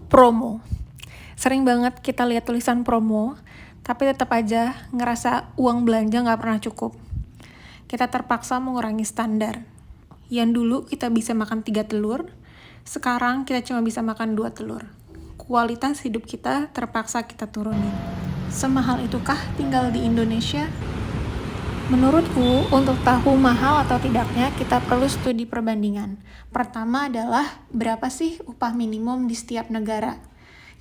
Promo. Sering banget kita lihat tulisan promo, tapi tetap aja ngerasa uang belanja nggak pernah cukup. Kita terpaksa mengurangi standar. Yang dulu kita bisa makan 3 telur, sekarang kita cuma bisa makan 2 telur. Kualitas hidup kita terpaksa kita turunin. Semahal itukah tinggal di Indonesia? Menurutku, untuk tahu mahal atau tidaknya, kita perlu studi perbandingan. Pertama adalah, berapa sih upah minimum di setiap negara?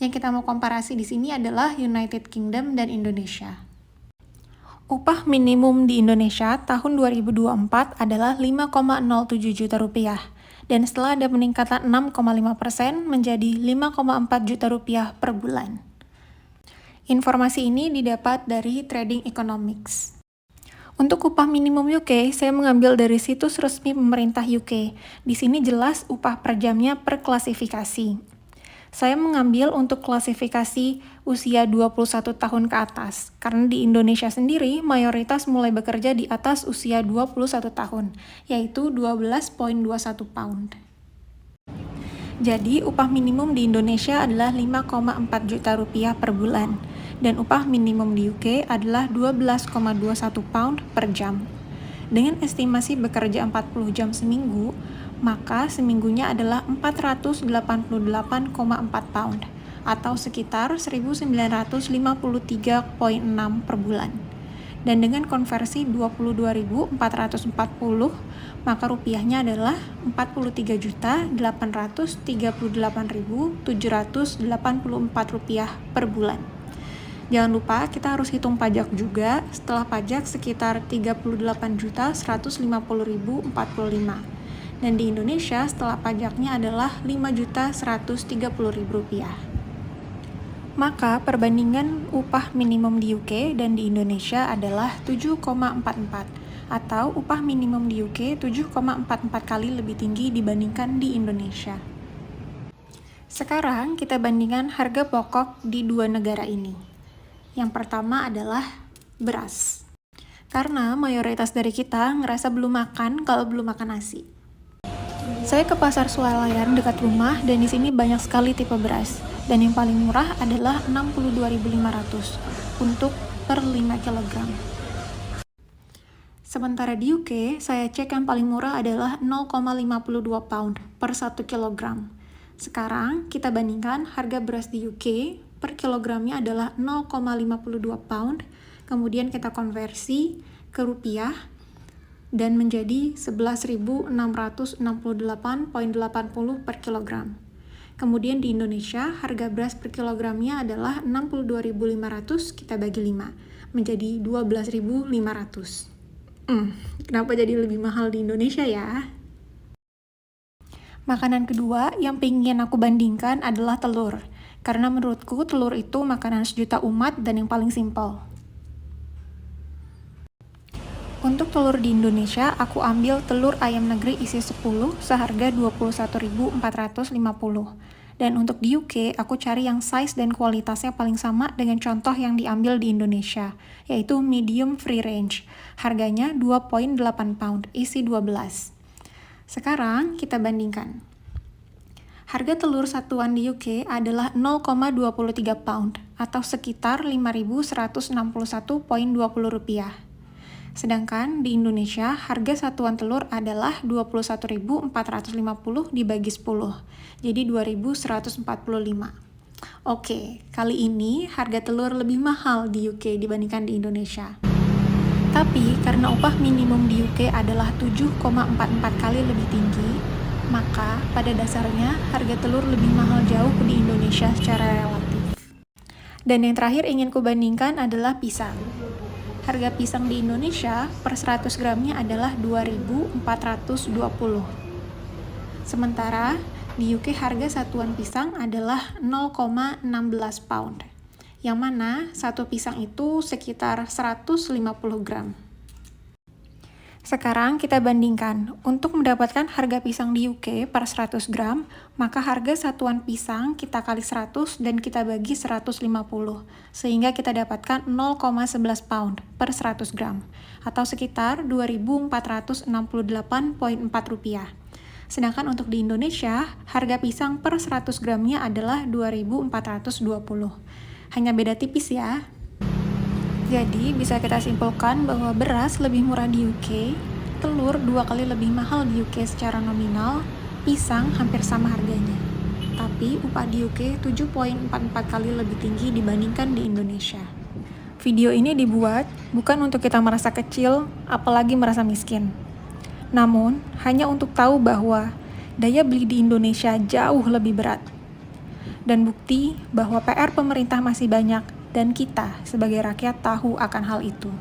Yang kita mau komparasi di sini adalah United Kingdom dan Indonesia. Upah minimum di Indonesia tahun 2024 adalah 5,07 juta rupiah. Dan setelah ada peningkatan 6,5% menjadi 5,4 juta rupiah per bulan. Informasi ini didapat dari Trading Economics. Untuk upah minimum UK, saya mengambil dari situs resmi pemerintah UK. Di sini jelas upah per jamnya per klasifikasi. Saya mengambil untuk klasifikasi usia 21 tahun ke atas, karena di Indonesia sendiri mayoritas mulai bekerja di atas usia 21 tahun, yaitu 12,21 pound. Jadi, upah minimum di Indonesia adalah 5,4 juta rupiah per bulan, dan upah minimum di UK adalah 12,21 pound per jam. Dengan estimasi bekerja 40 jam seminggu, maka seminggunya adalah 488,4 pound, atau sekitar 1.953,6 per bulan. Dan dengan konversi 22.440, maka rupiahnya adalah 43.838.784 rupiah per bulan. Jangan lupa kita harus hitung pajak juga. Setelah pajak sekitar 38.150.045. Dan di Indonesia setelah pajaknya adalah 5.130.000 rupiah. Maka perbandingan upah minimum di UK dan di Indonesia adalah 7,44, atau upah minimum di UK 7,44 kali lebih tinggi dibandingkan di Indonesia. Sekarang kita bandingkan harga pokok di dua negara ini. Yang pertama adalah beras. Karena mayoritas dari kita ngerasa belum makan kalau belum makan nasi. Saya ke pasar swalayan dekat rumah dan di sini banyak sekali tipe beras. Dan yang paling murah adalah 62.500 untuk per 5 kg. Sementara di UK, saya cek yang paling murah adalah 0,52 pound per 1 kg. Sekarang kita bandingkan harga beras di UK per kilogramnya adalah 0,52 pound, kemudian kita konversi ke rupiah dan menjadi 11.668,80 per kilogram. Kemudian di Indonesia, harga beras per kilogramnya adalah 62.500, kita bagi 5, menjadi 12.500. Kenapa jadi lebih mahal di Indonesia ya? Makanan kedua yang pengen aku bandingkan adalah telur. Karena menurutku telur itu makanan sejuta umat dan yang paling simpel. Untuk telur di Indonesia, aku ambil telur ayam negeri isi 10 seharga 21.450. Dan untuk di UK, aku cari yang size dan kualitasnya paling sama dengan contoh yang diambil di Indonesia, yaitu medium free range. Harganya 2,8 pound, isi 12. Sekarang kita bandingkan. Harga telur satuan di UK adalah 0,23 pound atau sekitar 5.161,20 rupiah. Sedangkan di Indonesia harga satuan telur adalah 21.450 dibagi 10, jadi 2.145. Oke, kali ini harga telur lebih mahal di UK dibandingkan di Indonesia. Tapi karena upah minimum di UK adalah 7,44 kali lebih tinggi, maka pada dasarnya harga telur lebih mahal jauh di Indonesia secara relatif. Dan yang terakhir ingin kubandingkan adalah pisang. Harga pisang di Indonesia per 100 gramnya adalah 2.420. Sementara di UK harga satuan pisang adalah 0,16 pound. Yang mana satu pisang itu sekitar 150 gram. Sekarang kita bandingkan, untuk mendapatkan harga pisang di UK per 100 gram, maka harga satuan pisang kita kali 100 dan kita bagi 150, sehingga kita dapatkan 0,11 pound per 100 gram, atau sekitar 2.468,4 rupiah. Sedangkan untuk di Indonesia, harga pisang per 100 gramnya adalah 2.420. Hanya beda tipis ya. Jadi, bisa kita simpulkan bahwa beras lebih murah di UK, telur 2 kali lebih mahal di UK secara nominal, pisang hampir sama harganya. Tapi, upah di UK 7,44 kali lebih tinggi dibandingkan di Indonesia. Video ini dibuat bukan untuk kita merasa kecil, apalagi merasa miskin. Namun, hanya untuk tahu bahwa daya beli di Indonesia jauh lebih berat. Dan bukti bahwa PR pemerintah masih banyak dan kita sebagai rakyat tahu akan hal itu.